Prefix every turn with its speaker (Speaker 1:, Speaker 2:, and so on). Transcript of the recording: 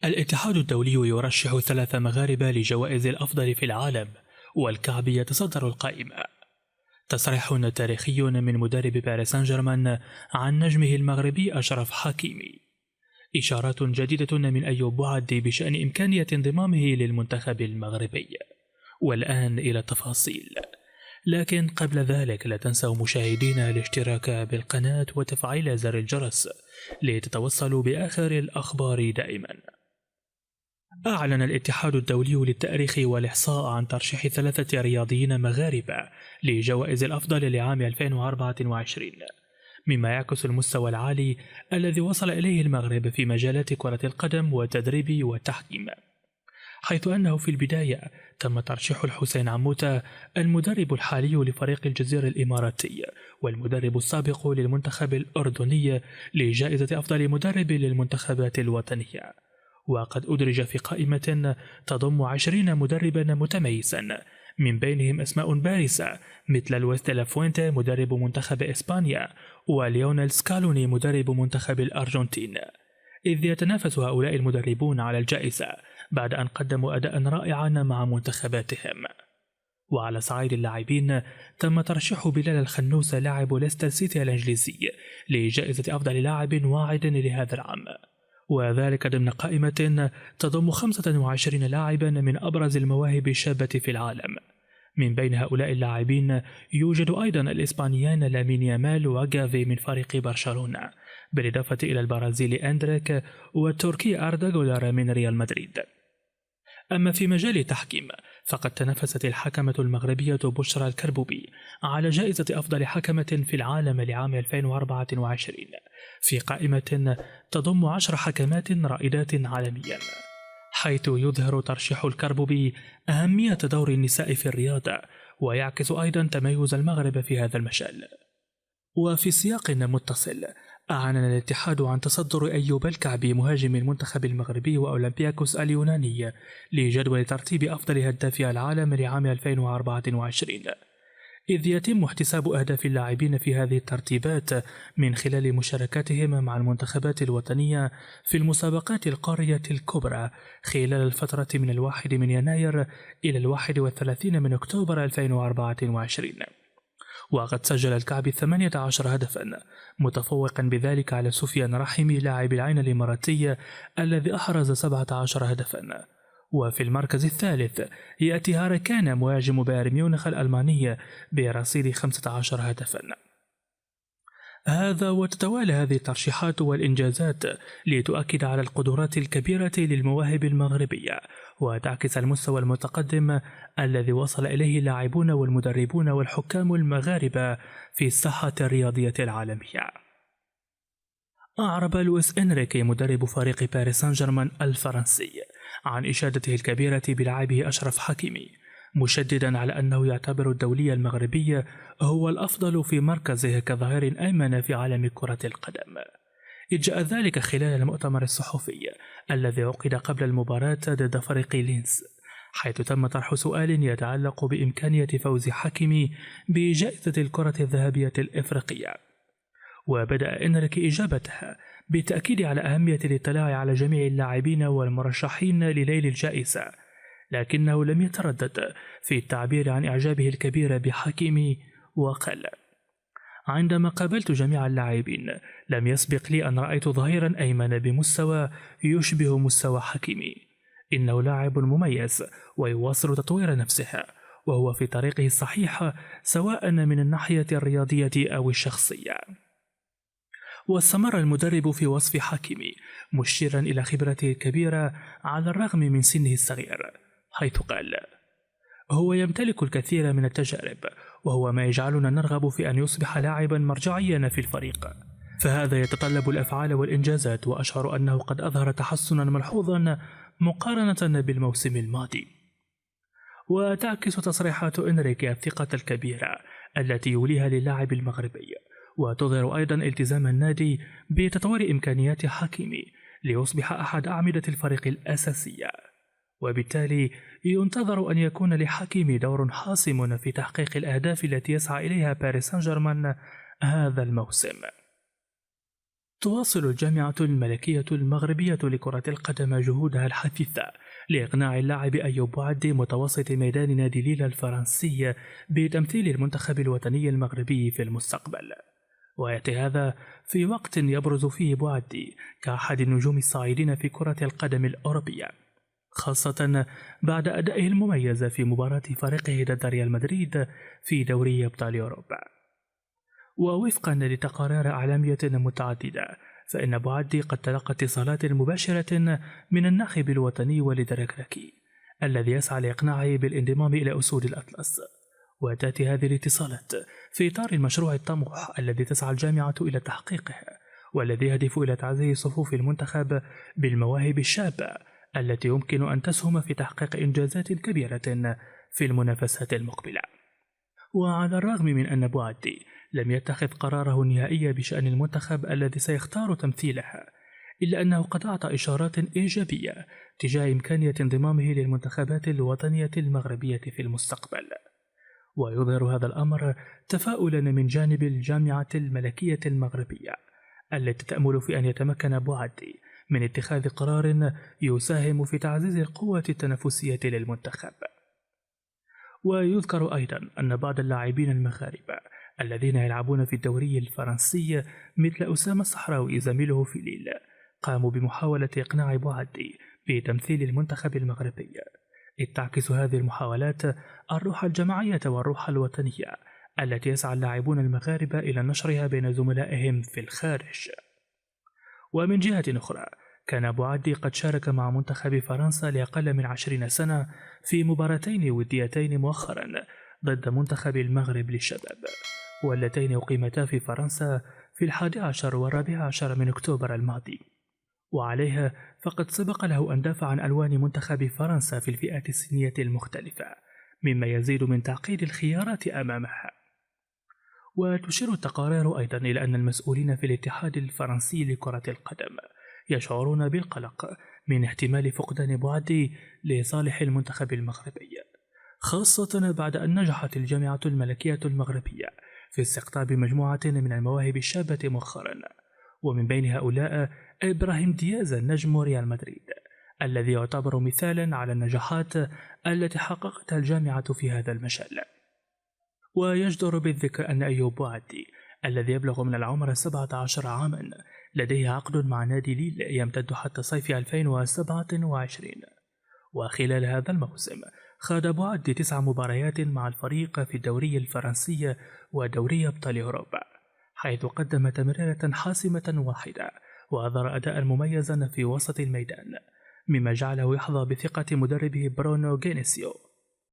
Speaker 1: الاتحاد الدولي يرشح 3 مغاربة لجوائز الأفضل في العالم، والكعب يتصدر القائمة. تصريح تاريخي من مدرب باريس سان جيرمان عن نجمه المغربي أشرف حكيمي. إشارات جديدة من أيوب بوعدي بشأن إمكانية انضمامه للمنتخب المغربي. والآن إلى التفاصيل، لكن قبل ذلك لا تنسوا مشاهدينا الاشتراك بالقناة وتفعيل زر الجرس لتتوصلوا بآخر الأخبار دائما. أعلن الاتحاد الدولي للتأريخ والإحصاء عن ترشيح 3 رياضيين مغاربة لجوائز الأفضل لعام 2024، مما يعكس المستوى العالي الذي وصل إليه المغرب في مجالات كرة القدم والتدريب والتحكيم. حيث أنه في البداية تم ترشيح الحسين عموتة المدرب الحالي لفريق الجزيرة الإماراتي والمدرب السابق للمنتخب الأردني لجائزة أفضل مدرب للمنتخبات الوطنية، وقد أدرج في قائمة تضم 20 مدربا متميزا، من بينهم أسماء بارزة مثل لويس دي لا فوينتي مدرب منتخب إسبانيا وليونيل سكالوني مدرب منتخب الأرجنتين، إذ يتنافس هؤلاء المدربون على الجائزة بعد أن قدموا أداء رائعا مع منتخباتهم. وعلى صعيد اللاعبين تم ترشيح بلال الخنوس لاعب ليستر سيتي الإنجليزي لجائزة أفضل لاعب واعد لهذا العام، وذلك ضمن قائمة تضم 25 لاعبا من أبرز المواهب الشابة في العالم. من بين هؤلاء اللاعبين يوجد أيضا الإسبانيان لامين يامال وغافي من فريق برشلونة، بالإضافة إلى البرازيلي أندريك والتركي أردا غولر من ريال مدريد. أما في مجال التحكيم فقد تنافست الحكمة المغربية بشرى الكربوبي على جائزة أفضل حكمة في العالم لعام 2024 في قائمة تضم 10 حكمات رائدات عالميا، حيث يظهر ترشيح الكربوبي أهمية دور النساء في الرياضة، ويعكس أيضا تميز المغرب في هذا المجال. وفي سياق متصل، أعلن الاتحاد عن تصدر أيوب الكعبي مهاجم المنتخب المغربي وأولمبياكوس اليوناني لجدول ترتيب أفضل هدافي العالم لعام 2024، إذ يتم احتساب أهداف اللاعبين في هذه الترتيبات من خلال مشاركاتهم مع المنتخبات الوطنية في المسابقات القارية الكبرى خلال الفترة من 1 يناير إلى 31 أكتوبر 2024. وقد سجل الكعبي 18 هدفا، متفوقا بذلك على سفيان رحمي لاعب العين الإماراتي الذي أحرز 17 هدفا. وفي المركز الثالث يأتي هاري كين مهاجم بايرن ميونخ الألماني برصيد 15 هدفا. هذا وتتوالى هذه الترشيحات والإنجازات لتؤكد على القدرات الكبيرة للمواهب المغربية، وتعكس المستوى المتقدم الذي وصل إليه اللاعبون والمدربون والحكام المغاربة في الساحة الرياضية العالمية. أعرب لويس إنريكي مدرب فريق باريس سان جيرمان الفرنسي عن إشادته الكبيرة بلاعبه أشرف حكيمي، مشددا على أنه يعتبر الدولي المغربي هو الأفضل في مركزه كظهير أيمن في عالم كرة القدم. إذ جاء ذلك خلال المؤتمر الصحفي الذي عقد قبل المباراة ضد فريق لينز، حيث تم طرح سؤال يتعلق بإمكانية فوز حكيمي بجائزة الكرة الذهبية الإفريقية. وبدأ إنريكي إجابته بالتأكيد على أهمية الاطلاع على جميع اللاعبين والمرشحين لنيل الجائزة، لكنه لم يتردد في التعبير عن إعجابه الكبير بحكيمي، وقال: عندما قابلت جميع اللاعبين لم يسبق لي أن رأيت ظهيرا أيمن بمستوى يشبه مستوى حكيمي. إنه لاعب مميز ويواصل تطوير نفسه، وهو في طريقه الصحيح سواء من الناحية الرياضية أو الشخصية. واستمر المدرب في وصف حكيمي مشيرا إلى خبرته الكبيرة على الرغم من سنه الصغير، حيث قال: هو يمتلك الكثير من التجارب، وهو ما يجعلنا نرغب في أن يصبح لاعبا مرجعيا في الفريق، فهذا يتطلب الأفعال والإنجازات، وأشعر أنه قد أظهر تحسنا ملحوظا مقارنة بالموسم الماضي. وتعكس تصريحات إنريكي الثقة الكبيرة التي يوليها للاعب المغربي، وتظهر أيضا التزام النادي بتطوير إمكانيات حكيمي ليصبح أحد أعمدة الفريق الأساسية، وبالتالي ينتظر أن يكون لحكيمي دور حاسم في تحقيق الأهداف التي يسعى إليها باريس سان جيرمان هذا الموسم. تواصل الجامعة الملكية المغربية لكرة القدم جهودها الحثيثة لإقناع اللاعب أيوب بوعدي متوسط ميدان نادي ليلا الفرنسي بتمثيل المنتخب الوطني المغربي في المستقبل، ويأتي هذا في وقت يبرز فيه بوعدي كأحد النجوم الصاعدين في كرة القدم الأوروبية، خاصة بعد أدائه المميز في مباراة فريقه ضد ريال مدريد في دوري أبطال أوروبا. ووفقا لتقارير إعلامية متعددة، فإن بوعدي قد تلقى اتصالات مباشرة من الناخب الوطني وليد الركراكي الذي يسعى لإقناعه بالانضمام إلى أسود الأطلس، وتأتي هذه الاتصالات في إطار المشروع الطموح الذي تسعى الجامعة إلى تحقيقه، والذي يهدف إلى تعزيز صفوف المنتخب بالمواهب الشابة التي يمكن أن تسهم في تحقيق إنجازات كبيرة في المنافسات المقبلة. وعلى الرغم من أن بوعدي لم يتخذ قراره النهائي بشأن المنتخب الذي سيختار تمثيله، إلا أنه قد أعطى إشارات إيجابية تجاه إمكانية انضمامه للمنتخبات الوطنية المغربية في المستقبل. ويظهر هذا الأمر تفاؤلا من جانب الجامعة الملكية المغربية التي تأمل في أن يتمكن بوعدي من اتخاذ قرار يساهم في تعزيز القوة التنافسية للمنتخب. ويذكر أيضا أن بعض اللاعبين المغاربة الذين يلعبون في الدوري الفرنسي مثل أسامة الصحراوي زميله في ليل قاموا بمحاولة إقناع بوعدي بتمثيل المنتخب المغربي، إذ تعكس هذه المحاولات الروح الجماعية والروح الوطنية التي يسعى اللاعبون المغاربة إلى نشرها بين زملائهم في الخارج. ومن جهة أخرى، كان بوعدي قد شارك مع منتخب فرنسا لأقل من 20 سنة في مباراتين وديتين مؤخرا ضد منتخب المغرب للشباب، واللتين أقيمتا في فرنسا في 11 و14 من أكتوبر الماضي. وعليها فقد سبق له أن دافع عن ألوان منتخب فرنسا في الفئات السنية المختلفة، مما يزيد من تعقيد الخيارات أمامها. وتشير التقارير أيضا إلى أن المسؤولين في الاتحاد الفرنسي لكرة القدم يشعرون بالقلق من احتمال فقدان بوعدي لصالح المنتخب المغربي، خاصة بعد أن نجحت الجامعة الملكية المغربية في استقطاب مجموعة من المواهب الشابة مؤخرا، ومن بين هؤلاء إبراهيم دياز نجم ريال مدريد الذي يعتبر مثالا على النجاحات التي حققتها الجامعة في هذا المجال. ويجدر بالذكر أن أيوب بوعدي الذي يبلغ من العمر 17 عاما لديه عقد مع نادي ليل يمتد حتى صيف 2027، وخلال هذا الموسم خاض بوعدي 9 مباريات مع الفريق في الدوري الفرنسي ودوري أبطال أوروبا، حيث قدم تمريرة حاسمة واحدة وأظهر أداء مميزا في وسط الميدان، مما جعله يحظى بثقة مدربه برونو جينيسيو